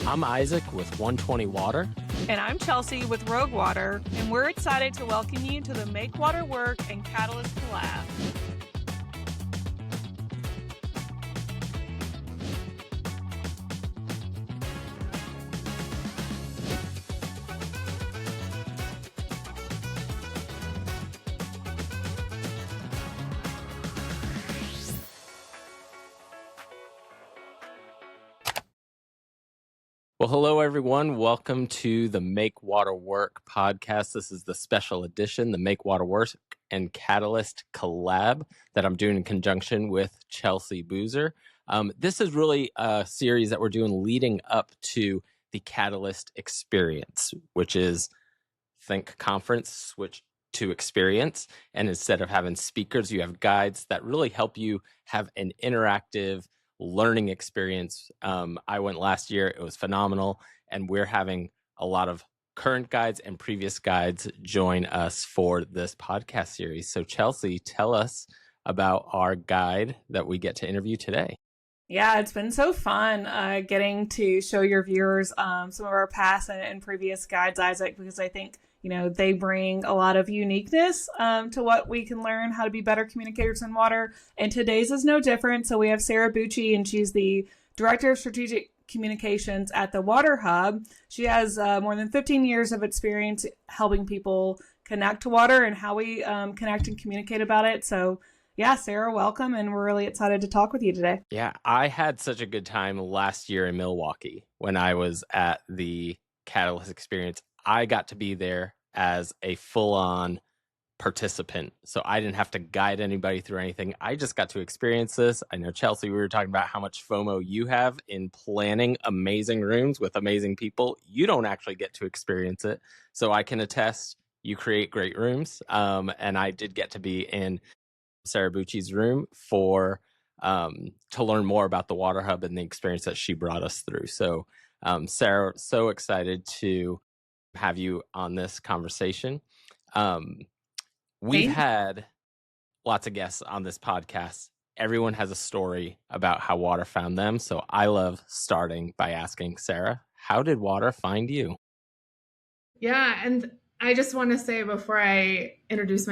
I'm Isaac with 120 Water. And I'm Chelsea with Rogue Water, and we're excited to welcome you to the Make Water Work and Catalyst Collab. Well, hello, everyone. Welcome to the Make Water Work podcast. This is the special edition, the Make Water Work and Catalyst Collab that I'm doing in conjunction with Chelsea Boozer. This is really a series that we're doing leading up to the Catalyst experience, which is think conference, switch to experience. And instead of having speakers, you have guides that really help you have an interactive learning experience. I went last year. It was phenomenal. And we're having a lot of current guides and previous guides join us for this podcast series. So Chelsea, tell us about our guide that we get to interview today. Yeah, it's been so fun getting to show your viewers some of our past and previous guides, Isaac, because I think they bring a lot of uniqueness to what we can learn how to be better communicators in water. And today's is no different. So we have Sarah Bucci, and she's the Director of Strategic Communications at the Water Hub. She has more than 15 years of experience helping people connect to water and how we connect and communicate about it. So yeah, Sarah, welcome. And we're really excited to talk with you today. Yeah, I had such a good time last year in Milwaukee when I was at the Catalyst experience. I got to be there as a full-on participant. So I didn't have to guide anybody through anything. I just got to experience this. I know, Chelsea, we were talking about how much FOMO you have in planning amazing rooms with amazing people. You don't actually get to experience it. So I can attest you create great rooms. And I did get to be in Sarah Bucci's room to learn more about the Water Hub and the experience that she brought us through. So Sarah, so excited to have you on this conversation. We've had lots of guests on this podcast. Everyone has a story about how water found them. So I love starting by asking Sarah, how did water find you? Yeah, and I just want to say before I introduce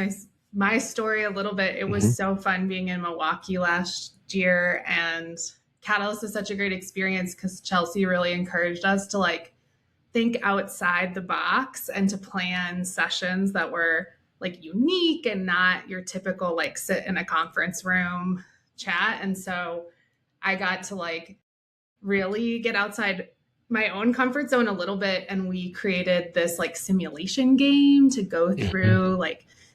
my story a little bit, it was so fun being in Milwaukee last year, and Catalyst is such a great experience because Chelsea really encouraged us to think outside the box and to plan sessions that were unique and not your typical sit in a conference room chat. And so I got to really get outside my own comfort zone a little bit, and we created this simulation game to go through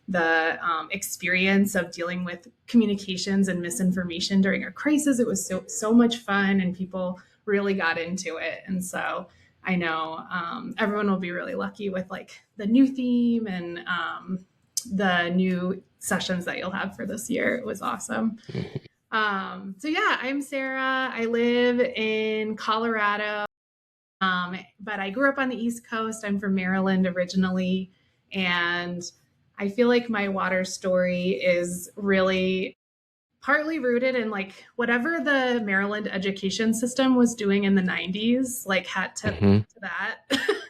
the experience of dealing with communications and misinformation during a crisis. It was so much fun, and people really got into it. And so I know everyone will be really lucky with the new theme and the new sessions that you'll have for this year. It was awesome. So yeah, I'm Sarah. I live in Colorado, but I grew up on the East Coast. I'm from Maryland originally, and I feel like my water story is really partly rooted in whatever the Maryland education system was doing in the 90s, had to that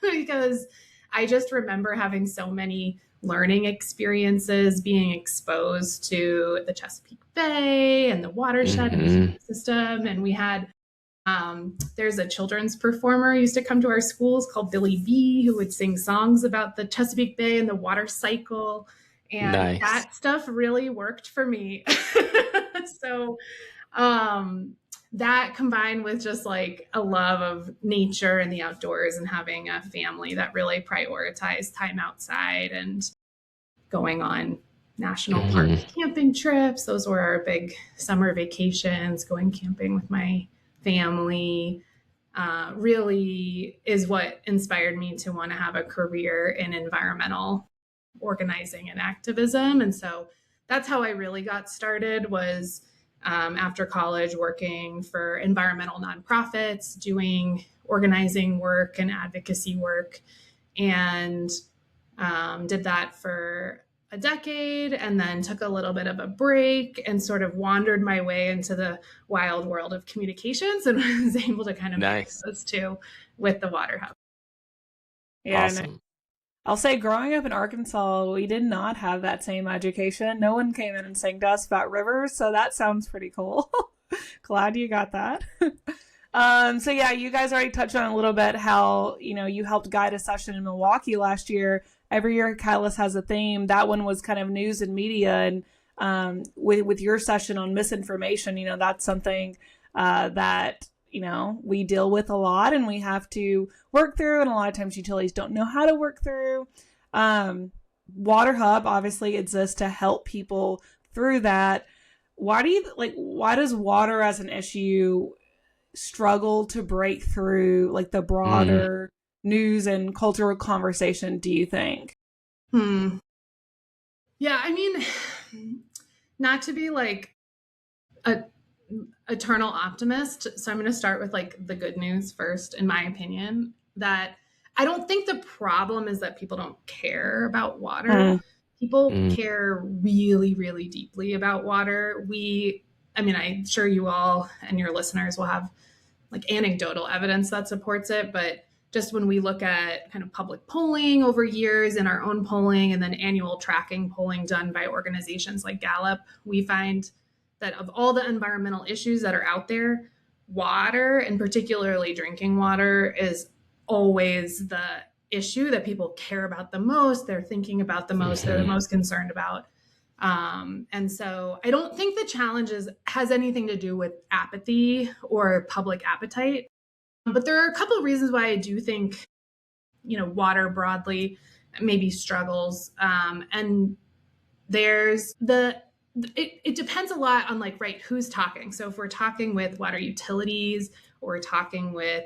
because I just remember having so many learning experiences, being exposed to the Chesapeake Bay and the watershed system. And we had, there's a children's performer who used to come to our schools called Billy B, who would sing songs about the Chesapeake Bay and the water cycle. And that stuff really worked for me. So that combined with just a love of nature and the outdoors and having a family that really prioritized time outside and going on national park camping trips. Those were our big summer vacations, going camping with my family, really is what inspired me to want to have a career in environmental organizing and activism. And so that's how I really got started, was after college working for environmental nonprofits, doing organizing work and advocacy work, and did that for a decade and then took a little bit of a break and sort of wandered my way into the wild world of communications and was able to kind of marry Nice. those two with the Water Hub. Yeah, and Awesome. I'll say growing up in Arkansas, we did not have that same education. No one came in and sang to us about rivers, so that sounds pretty cool. Glad you got that. So yeah, you guys already touched on a little bit how, you helped guide a session in Milwaukee last year. Every year Catalyst has a theme. That one was kind of news and media, and with your session on misinformation, that's something that we deal with a lot and we have to work through, and a lot of times utilities don't know how to work through. Water Hub obviously exists to help people through that. Why does water as an issue struggle to break through like the broader news and cultural conversation, do you think? Yeah, I mean, not to be like a eternal optimist, so I'm going to start with like the good news first, in my opinion, that I don't think the problem is that people don't care about water. People care really, really deeply about water. I'm sure you all and your listeners will have like anecdotal evidence that supports it, but just when we look at kind of public polling over years and our own polling and then annual tracking polling done by organizations like Gallup, we find that of all the environmental issues that are out there, water, and particularly drinking water, is always the issue that people care about the most, they're thinking about the most, they're the most concerned about. And so I don't think the challenge has anything to do with apathy or public appetite, but there are a couple of reasons why I do think, water broadly maybe struggles. And there's it depends a lot on who's talking. So if we're talking with water utilities or we're talking with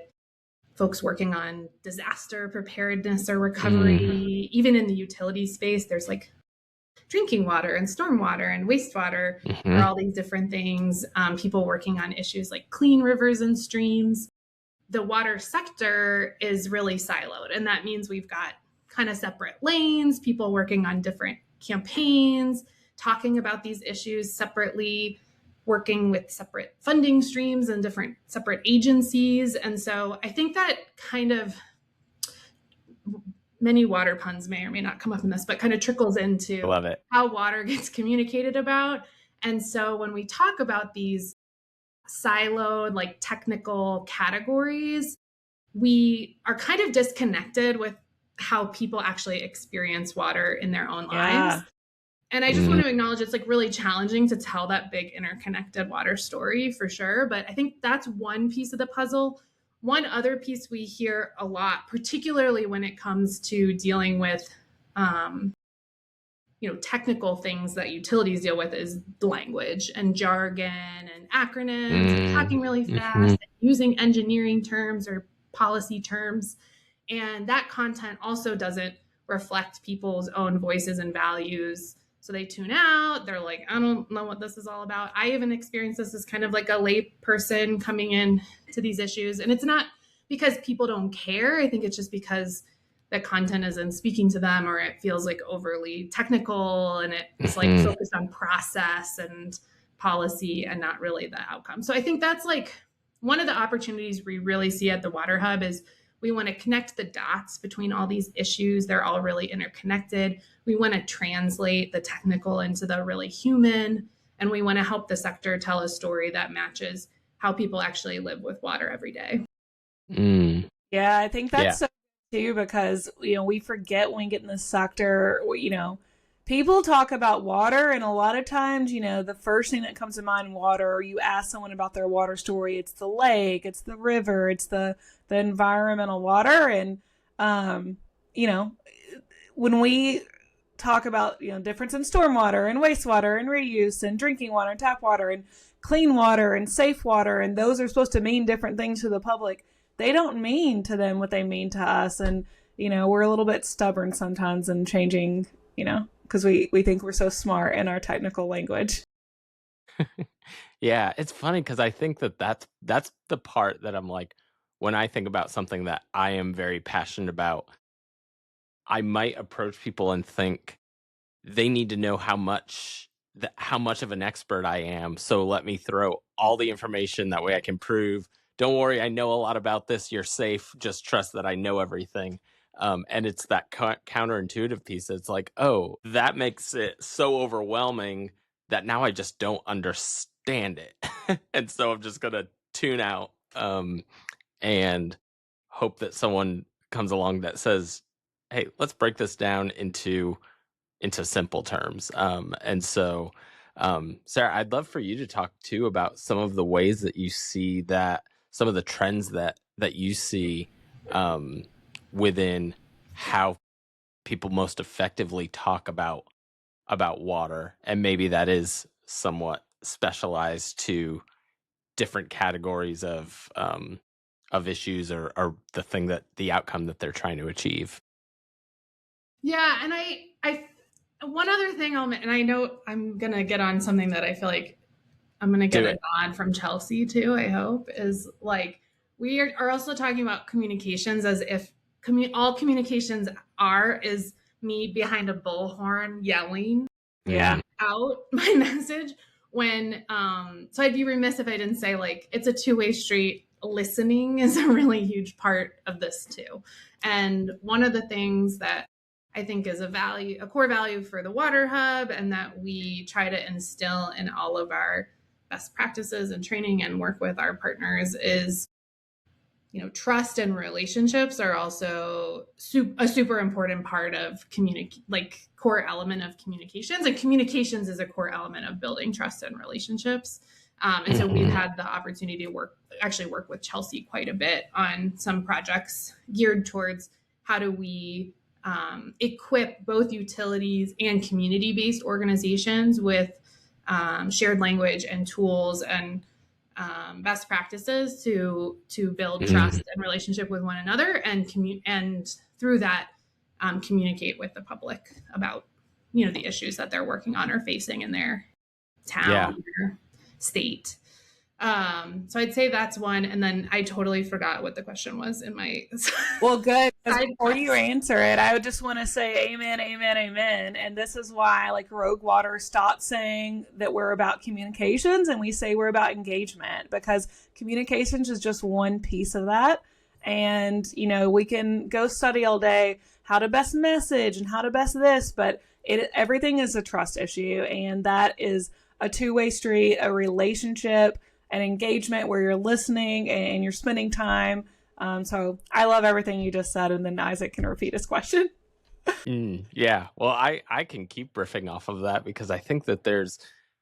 folks working on disaster preparedness or recovery, even in the utility space, there's like drinking water and stormwater and wastewater, or all these different things. People working on issues like clean rivers and streams. The water sector is really siloed, and that means we've got kind of separate lanes, people working on different campaigns, talking about these issues separately, working with separate funding streams and different separate agencies. And so I think that kind of, many water puns may or may not come up in this, but kind of trickles into how water gets communicated about. And so when we talk about these siloed, like technical categories, we are kind of disconnected with how people actually experience water in their own lives. And I just want to acknowledge it's like really challenging to tell that big interconnected water story for sure. But I think that's one piece of the puzzle. One other piece we hear a lot, particularly when it comes to dealing with, technical things that utilities deal with, is language and jargon and acronyms and talking really fast and using engineering terms or policy terms. And that content also doesn't reflect people's own voices and values. So they tune out. They're like, I don't know what this is all about. I even experienced this as kind of like a lay person coming in to these issues. And it's not because people don't care. I think it's just because the content isn't speaking to them, or it feels like overly technical and it's like focused on process and policy and not really the outcome. So I think that's like one of the opportunities we really see at the Water Hub is we want to connect the dots between all these issues. They're all really interconnected. We want to translate the technical into the really human, and we want to help the sector tell a story that matches how people actually live with water every day. Yeah, I think that's so too, because we forget when we get in this sector, people talk about water, and a lot of times, the first thing that comes to mind, water, or you ask someone about their water story, it's the lake, it's the river, it's the environmental water. And when we talk about difference in stormwater and wastewater and reuse and drinking water and tap water and clean water and safe water, and those are supposed to mean different things to the public, they don't mean to them what they mean to us. And we're a little bit stubborn sometimes in changing, because we think we're so smart in our technical language. Yeah, it's funny because I think that's the part that I'm like, when I think about something that I am very passionate about, I might approach people and think they need to know how much of an expert I am. So let me throw all the information, that way I can prove, don't worry, I know a lot about this. You're safe. Just trust that I know everything. And it's that counterintuitive piece. It's like, oh, that makes it so overwhelming that now I just don't understand it. And so I'm just going to tune out and hope that someone comes along that says, hey, let's break this down into simple terms. And so, Sarah, I'd love for you to talk too about some of the ways that you see that, some of the trends that you see within how people most effectively talk about water, and maybe that is somewhat specialized to different categories of issues or the outcome that they're trying to achieve. Yeah, and I one other thing and I know I'm gonna get on something that I feel like I'm gonna get a nod from Chelsea too, I hope, is like we are also talking about communications as if all communications is me behind a bullhorn yelling out my message when so I'd be remiss if I didn't say like it's a two-way street. Listening is a really huge part of this too. And one of the things that I think is a core value for the Water Hub, and that we try to instill in all of our best practices and training and work with our partners is, trust and relationships are also a super important part of core element of communications, and communications is a core element of building trust and relationships. And so we've had the opportunity to work with Chelsea quite a bit on some projects geared towards how do we equip both utilities and community-based organizations with shared language and tools and best practices to build trust and relationship with one another, and through that communicate with the public about the issues that they're working on or facing in their town or state. So I'd say that's one. And then I totally forgot what the question was in my. Well, good. Before you answer it, I would just want to say amen, amen, amen. And this is why Rogue Water stopped saying that we're about communications and we say we're about engagement, because communications is just one piece of that. And, we can go study all day how to best message and how to best this, but everything is a trust issue. And that is a two-way street, a relationship, an engagement where you're listening and you're spending time. So I love everything you just said, and then Isaac can repeat his question. Yeah, well, I can keep riffing off of that, because I think that there's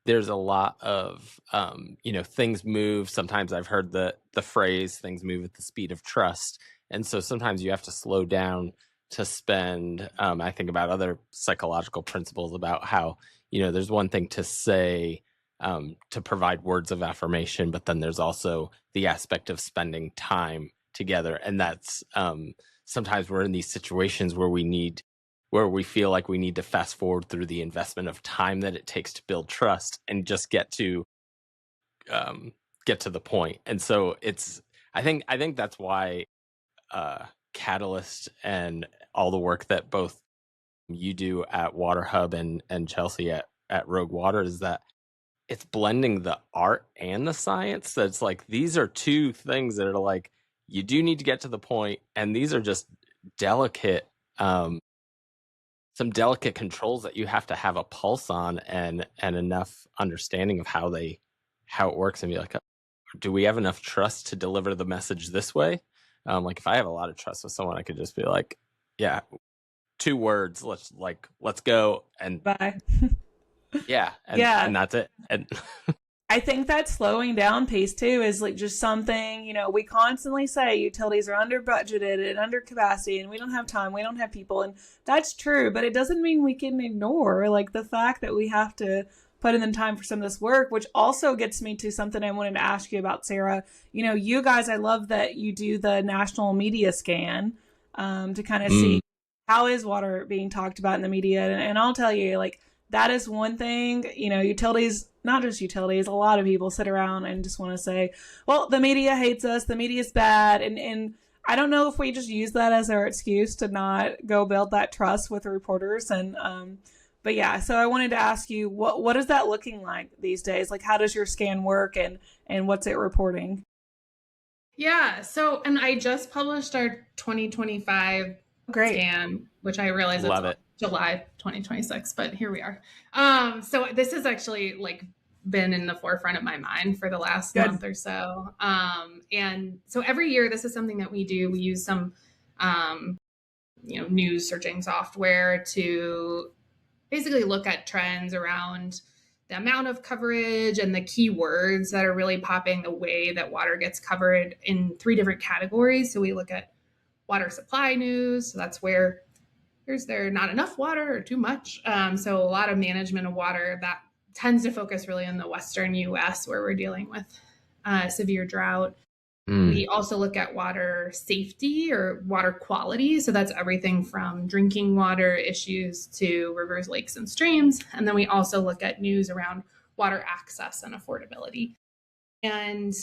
a lot of things move. Sometimes I've heard the phrase things move at the speed of trust, and so sometimes you have to slow down to spend. I think about other psychological principles about how there's one thing to say, to provide words of affirmation, but then there's also the aspect of spending time together. And that's sometimes we're in these situations where we feel like we need to fast forward through the investment of time that it takes to build trust and just get to the point. And so I think that's why Catalyst and all the work that both you do at Water Hub and Chelsea at Rogue Water is that it's blending the art and the science. So it's like, these are two things that are like, you do need to get to the point, and these are just delicate, some delicate controls that you have to have a pulse on and enough understanding of how it works, and be like, do we have enough trust to deliver the message this way? If I have a lot of trust with someone, I could just be like, yeah, 2 words, let's go, and bye. And that's it. And I think that slowing down piece too is just something, we constantly say utilities are under budgeted and under capacity, and we don't have time, we don't have people, and that's true, but it doesn't mean we can ignore the fact that we have to put in the time for some of this work, which also gets me to something I wanted to ask you about, Sarah. You guys, I love that you do the national media scan to kind of see how is water being talked about in the media, and I'll tell you, that is one thing, utilities, not just utilities, a lot of people sit around and just want to say, well, the media hates us, the media is bad. And I don't know if we just use that as our excuse to not go build that trust with reporters. And, But yeah, so I wanted to ask you, what is that looking like these days? Like, how does your scan work, and what's it reporting? Yeah. So, and I just published our 2025 Great. scan, which I realize Love it's it. July 2026, but here we are. So this has actually like been in the forefront of my mind for the last month or so. And so every year, this is something that we do. We use some, news searching software to basically look at trends around the amount of coverage and the keywords that are really popping the way that water gets covered in 3 different categories. So we look at water supply news. So that's where is there not enough water or too much. So a lot of management of water that tends to focus really in the Western US where we're dealing with severe drought. We also look at water safety or water quality. So that's everything from drinking water issues to rivers, lakes, and streams. And then we also look at news around water access and affordability. And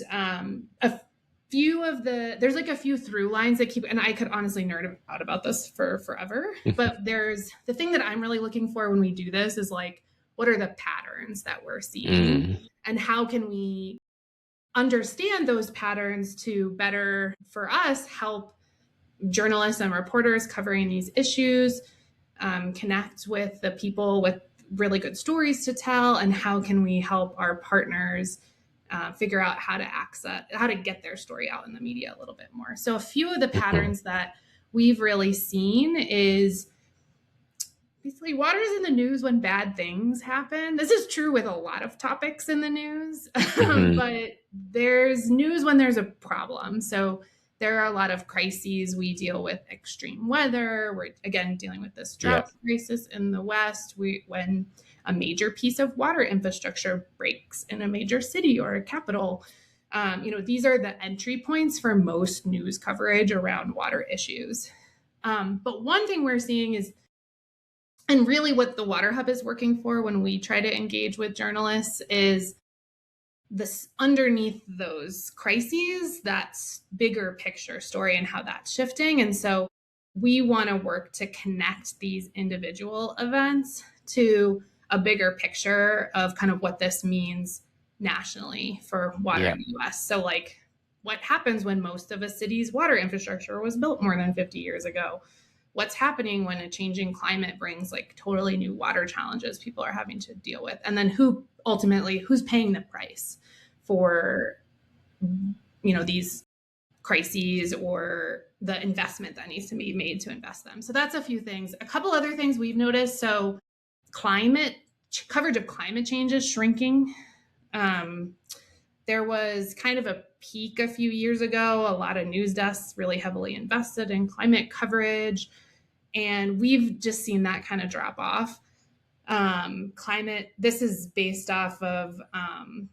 there's like a few through lines that keep, and I could honestly nerd out about this for forever, but there's the thing that I'm really looking for when we do this is like, what are the patterns that we're seeing and how can we understand those patterns to better, for us, help journalists and reporters covering these issues connect with the people with really good stories to tell, and how can we help our partners figure out how to get their story out in the media a little bit more. So a few of the patterns that we've really seen is basically water's in the news when bad things happen. This is true with a lot of topics in the news, but there's news when there's a problem. So there are a lot of crises. We deal with extreme weather. We're, again, dealing with this drought crisis in the West. When a major piece of water infrastructure breaks in a major city or a capital, these are the entry points for most news coverage around water issues. But one thing we're seeing is, and really what the Water Hub is working for when we try to engage with journalists, is this underneath those crises, that's bigger picture story and how that's shifting. And so we want to work to connect these individual events to a bigger picture of kind of what this means nationally for water in the US. So like, what happens when most of a city's water infrastructure was built more than 50 years ago? What's happening when a changing climate brings like totally new water challenges people are having to deal with? And then who's paying the price for, these crises or the investment that needs to be made to invest them? So that's a few things. A couple other things we've noticed. So coverage of climate change is shrinking. There was kind of a peak a few years ago. A lot of news desks really heavily invested in climate coverage, and we've just seen that kind of drop off. This is based off of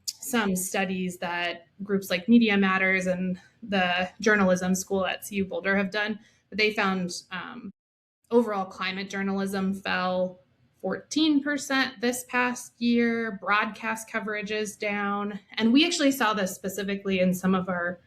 some studies that groups like Media Matters and the journalism school at CU Boulder have done. But they found overall climate journalism fell 14% this past year. Broadcast coverage is down. And we actually saw this specifically in some of our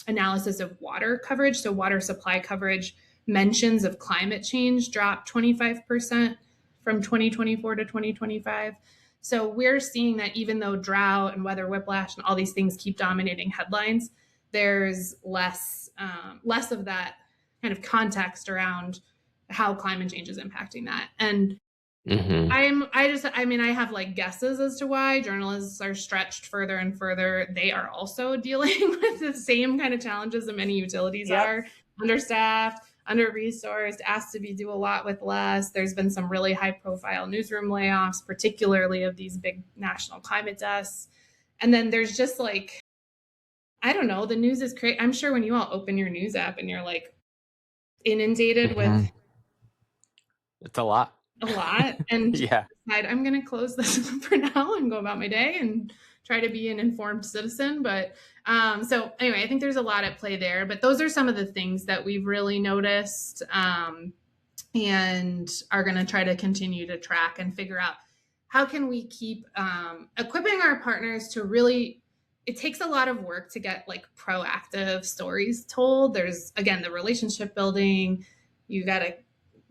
analysis of water coverage. So water supply coverage, mentions of climate change dropped 25% from 2024 to 2025. So we're seeing that even though drought and weather whiplash and all these things keep dominating headlines, there's less of that kind of context around how climate change is impacting that. And I have like guesses as to why journalists are stretched further and further. They are also dealing with the same kind of challenges that many utilities are: understaffed, under-resourced, asked to do a lot with less. There's been some really high-profile newsroom layoffs, particularly of these big national climate desks. And then there's just like, I don't know, the news is crazy. I'm sure when you all open your news app and you're like inundated with, it's a lot. And decide I'm going to close this for now and go about my day and try to be an informed citizen. But so anyway, I think there's a lot at play there, but those are some of the things that we've really noticed and are going to try to continue to track and figure out how can we keep equipping our partners to really, it takes a lot of work to get like proactive stories told. There's, again, the relationship building. You got to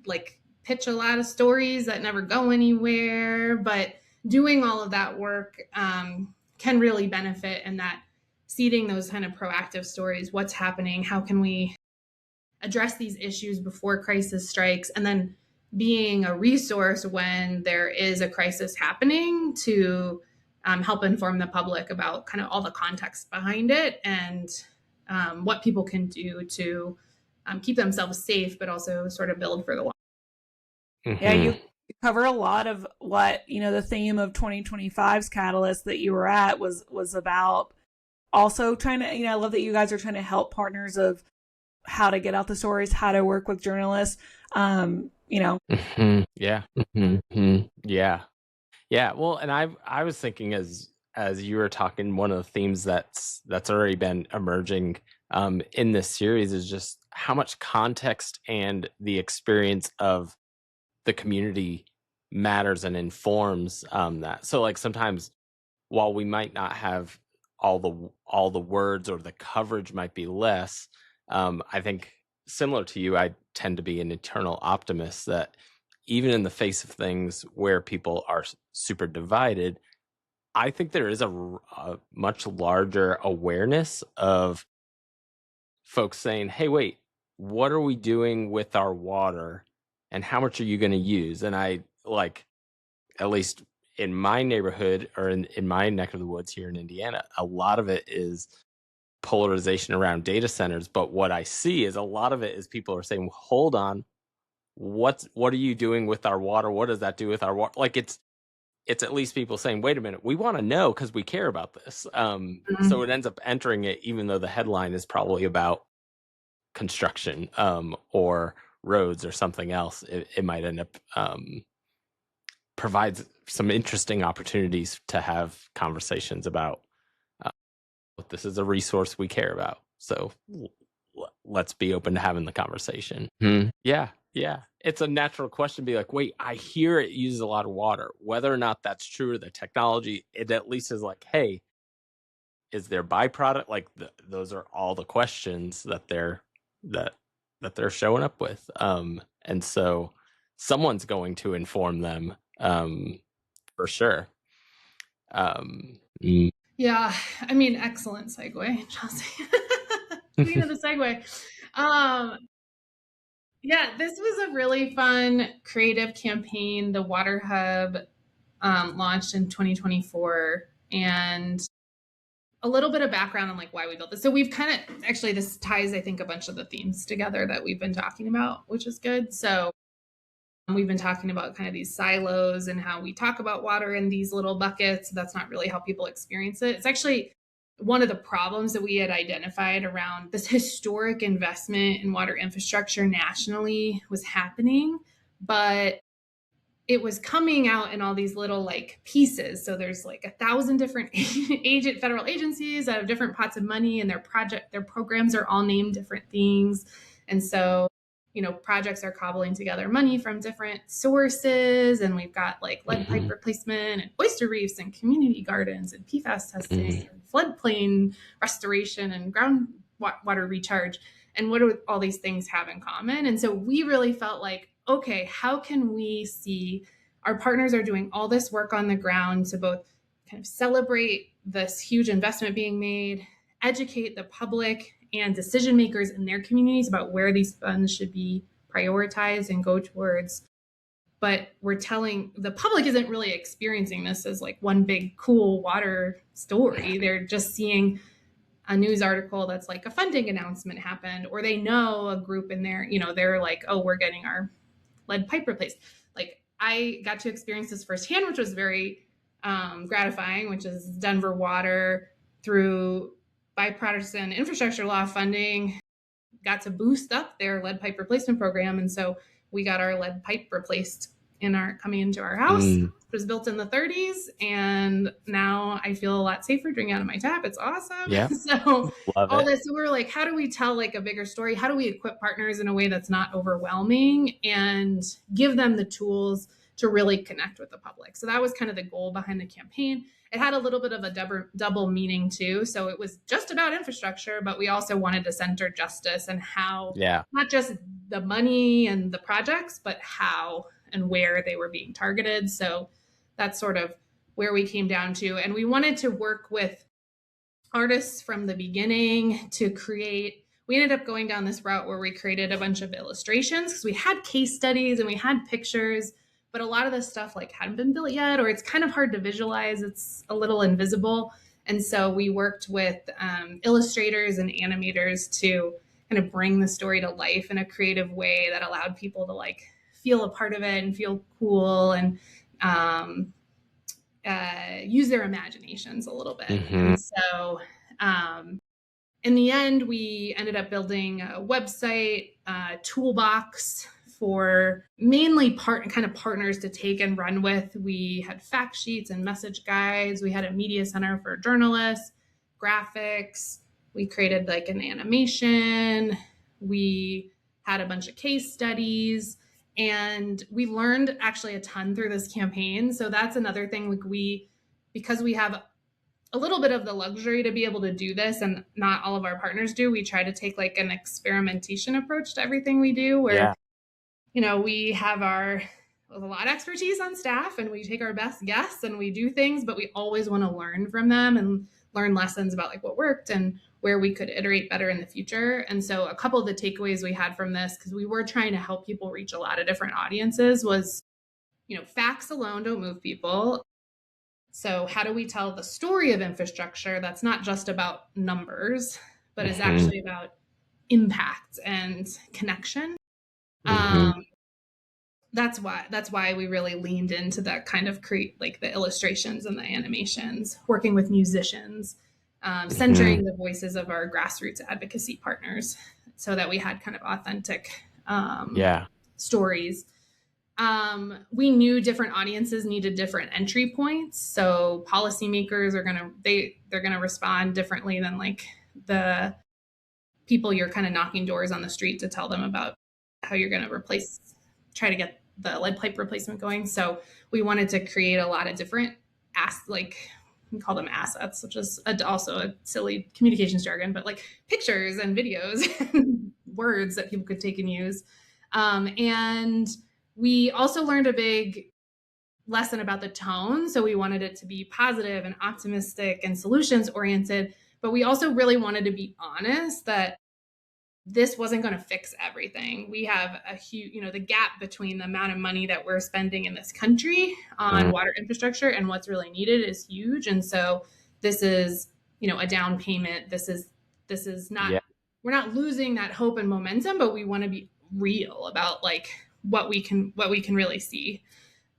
like pitch a lot of stories that never go anywhere, but doing all of that work can really benefit in that seeding those kind of proactive stories. What's happening? How can we address these issues before crisis strikes? And then being a resource when there is a crisis happening to help inform the public about kind of all the context behind it and what people can do to keep themselves safe, but also sort of build for the long. Mm-hmm. Yeah, you cover a lot of what, the theme of 2025's Catalyst that you were at was about. Also trying to, I love that you guys are trying to help partners of how to get out the stories, how to work with journalists, Mm-hmm. Yeah. Mm-hmm. Yeah. Yeah. Well, and I was thinking as you were talking, one of the themes that's already been emerging in this series is just how much context and the experience of the community matters and informs that. So like sometimes while we might not have all the words or the coverage might be less, I think similar to you, I tend to be an eternal optimist that even in the face of things where people are super divided, I think there is a much larger awareness of folks saying, hey, wait, what are we doing with our water and how much are you going to use? And I like, at least in my neighborhood or in my neck of the woods here in Indiana, a lot of it is polarization around data centers. But what I see is a lot of it is people are saying, hold on, what are you doing with our water? What does that do with our water? Like it's at least people saying, wait a minute, we want to know because we care about this. So it ends up entering it, even though the headline is probably about construction or roads or something else. It might end up provides some interesting opportunities to have conversations about this is a resource we care about. So let's be open to having the conversation. Yeah. It's a natural question to be like, wait, I hear it uses a lot of water. Whether or not that's true or the technology, it at least is like, hey, is there byproduct? Like those are all the questions that they're showing up with. And so someone's going to inform them for sure. Yeah, I mean, excellent segue, Chelsea. Queen of the segue. Yeah, this was a really fun, creative campaign. The Water Hub launched in 2024, and a little bit of background on like why we built this. So we've kind of actually this ties, I think, a bunch of the themes together that we've been talking about, which is good. So we've been talking about kind of these silos and how we talk about water in these little buckets. That's not really how people experience it. It's actually one of the problems that we had identified around this historic investment in water infrastructure nationally was happening, but it was coming out in all these little like pieces. So there's like 1,000 different federal agencies that have different pots of money, and their programs are all named different things. And so, projects are cobbling together money from different sources. And we've got like lead pipe replacement and oyster reefs and community gardens and PFAS testing and floodplain restoration and groundwater recharge. And what do all these things have in common? And so we really felt like, okay, how can we see our partners are doing all this work on the ground to both kind of celebrate this huge investment being made, educate the public and decision makers in their communities about where these funds should be prioritized and go towards. But we're telling the public isn't really experiencing this as like one big cool water story. They're just seeing a news article that's like a funding announcement happened, or they know a group in there, they're like, oh, we're getting our lead pipe replaced. Like I got to experience this firsthand, which was very gratifying, which is Denver Water through bipartisan infrastructure law funding got to boost up their lead pipe replacement program. And so we got our lead pipe replaced coming into our house. It was built in the 30s, and now I feel a lot safer drinking out of my tap. It's awesome. Yeah. So Love all it. this, so we're like, how do we tell like a bigger story? How do we equip partners in a way that's not overwhelming and give them the tools to really connect with the public? So that was kind of the goal behind the campaign. it had a little bit of a double meaning too. So it was just about infrastructure, but we also wanted to center justice and how, not just the money and the projects, but how and where they were being targeted. So that's sort of where we came down to. And we wanted to work with artists from the beginning to create. We ended up going down this route where we created a bunch of illustrations because we had case studies and we had pictures, but a lot of this stuff like hadn't been built yet, or it's kind of hard to visualize. It's a little invisible. And so we worked with illustrators and animators to kind of bring the story to life in a creative way that allowed people to like feel a part of it and feel cool and use their imaginations a little bit. And so in the end, we ended up building a website, toolbox for mainly partners to take and run with. We had fact sheets and message guides. We had a media center for journalists, graphics. We created like an animation. We had a bunch of case studies. And we learned actually a ton through this campaign. So that's another thing, like because we have a little bit of the luxury to be able to do this, and not all of our partners do, we try to take like an experimentation approach to everything we do, where, we have a lot of expertise on staff and we take our best guess and we do things, but we always want to learn from them and learn lessons about like what worked and where we could iterate better in the future. And so a couple of the takeaways we had from this, because we were trying to help people reach a lot of different audiences, was, facts alone don't move people. So how do we tell the story of infrastructure that's not just about numbers, but is actually about impact and connection? That's why we really leaned into that kind of create, like the illustrations and the animations, working with musicians, centering the voices of our grassroots advocacy partners so that we had kind of authentic stories. We knew different audiences needed different entry points. So policymakers they're gonna respond differently than like the people you're kind of knocking doors on the street to tell them about how you're gonna try to get the lead pipe replacement going. So we wanted to create a lot of different we call them assets, which is also a silly communications jargon, but like pictures and videos and words that people could take and use. And we also learned a big lesson about the tone. So we wanted it to be positive and optimistic and solutions oriented, but we also really wanted to be honest that this wasn't going to fix everything. We have a huge, the gap between the amount of money that we're spending in this country on water infrastructure and what's really needed is huge. And so this is, a down payment. This is not, we're not losing that hope and momentum, but we want to be real about like what we can really see.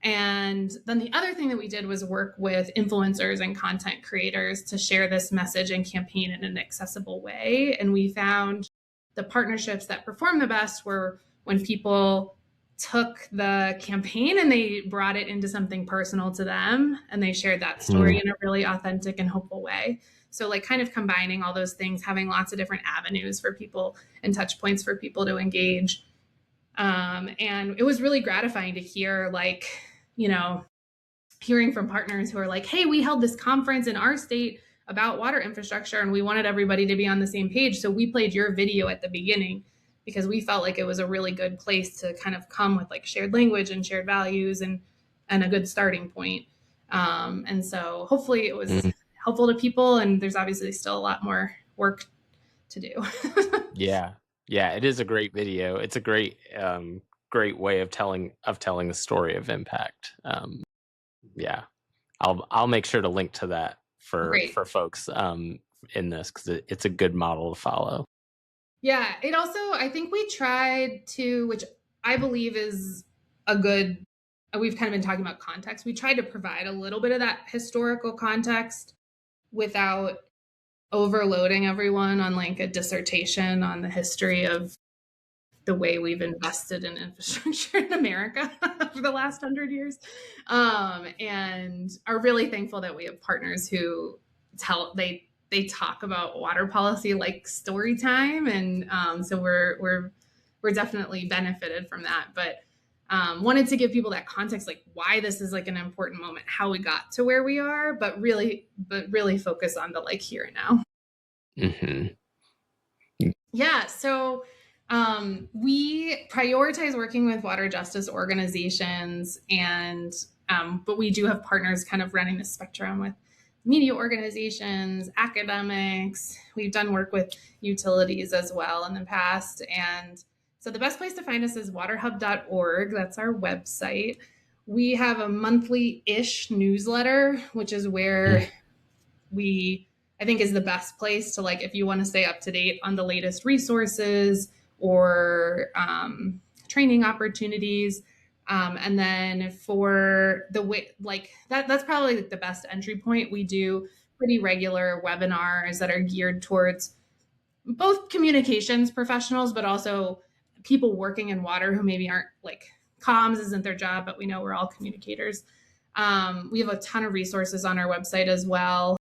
And then the other thing that we did was work with influencers and content creators to share this message and campaign in an accessible way. And we found the partnerships that performed the best were when people took the campaign and they brought it into something personal to them and they shared that story in a really authentic and hopeful way. So like kind of combining all those things, having lots of different avenues for people and touch points for people to engage. And it was really gratifying to hear hearing from partners who are like, hey, we held this conference in our state about water infrastructure and we wanted everybody to be on the same page. So we played your video at the beginning because we felt like it was a really good place to kind of come with like shared language and shared values and a good starting point. And so hopefully it was helpful to people, and there's obviously still a lot more work to do. Yeah, it is a great video. It's a great way of telling the story of impact. I'll make sure to link to that for folks in this, because it's a good model to follow. Yeah, it also, I think we tried to, which I believe is a good, we've kind of been talking about context. We tried to provide a little bit of that historical context without overloading everyone on like a dissertation on the history of the way we've invested in infrastructure in America for the last 100 years. And are really thankful that we have partners who they talk about water policy like story time. And so we're definitely benefited from that. But wanted to give people that context, like why this is like an important moment, how we got to where we are, but really focus on the like here and now. Yeah. So we prioritize working with water justice organizations, and but we do have partners kind of running the spectrum with media organizations, academics. We've done work with utilities as well in the past. And so the best place to find us is waterhub.org. That's our website. We have a monthly-ish newsletter, which is where I think is the best place to, like, if you want to stay up to date on the latest resources or training opportunities. And then for the way, like that's probably the best entry point. We do pretty regular webinars that are geared towards both communications professionals, but also people working in water who maybe aren't, like, comms isn't their job, but we know we're all communicators. We have a ton of resources on our website as well.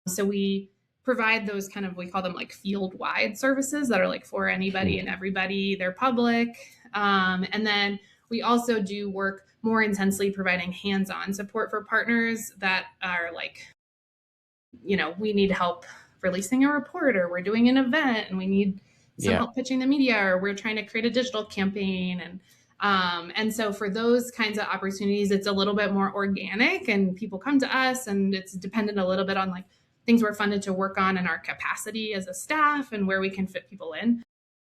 So we provide those kind of, we call them like field wide services that are like for anybody and everybody. They're public. And then we also do work more intensely providing hands-on support for partners that are like, you know, we need help releasing a report, or we're doing an event and we need some help pitching the media, or we're trying to create a digital campaign. And so for those kinds of opportunities, it's a little bit more organic and people come to us, and it's dependent a little bit on like things we're funded to work on and our capacity as a staff and where we can fit people in.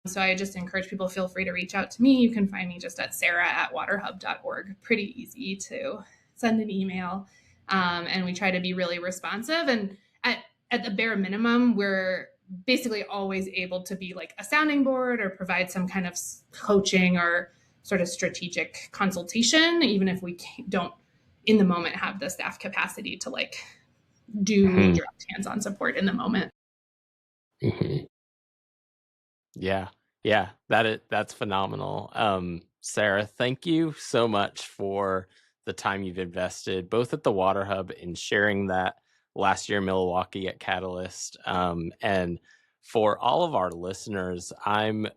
So I just encourage people, feel free to reach out to me. You can find me just at sarah@waterhub.org. Pretty easy to send an email. And we try to be really responsive. And at the bare minimum, we're basically always able to be like a sounding board or provide some kind of coaching or sort of strategic consultation, even if we don't in the moment have the staff capacity to like do direct hands-on support in the moment. Yeah, that's phenomenal. Sarah, thank you so much for the time you've invested both at the Water Hub in sharing that last year in Milwaukee at Catalyst. And for all of our listeners, I'm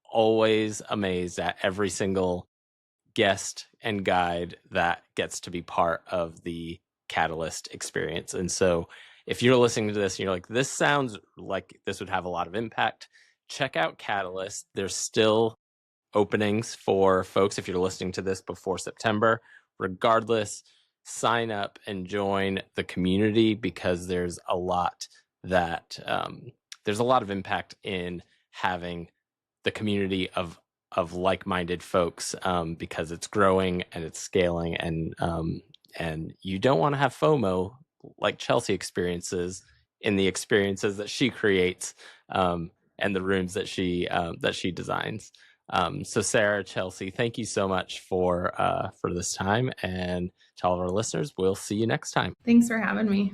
always amazed at every single guest and guide that gets to be part of the Catalyst experience. And so if you're listening to this and you're like, this sounds like this would have a lot of impact, check out Catalyst. There's still openings for folks if you're listening to this before September. Regardless, sign up and join the community, because there's a lot of impact in having the community of like-minded folks, because it's growing and it's scaling, and you don't want to have FOMO like Chelsea experiences in the experiences that she creates, and the rooms that she designs. So Sarah, Chelsea, thank you so much for this time, and to all of our listeners, we'll see you next time. Thanks for having me.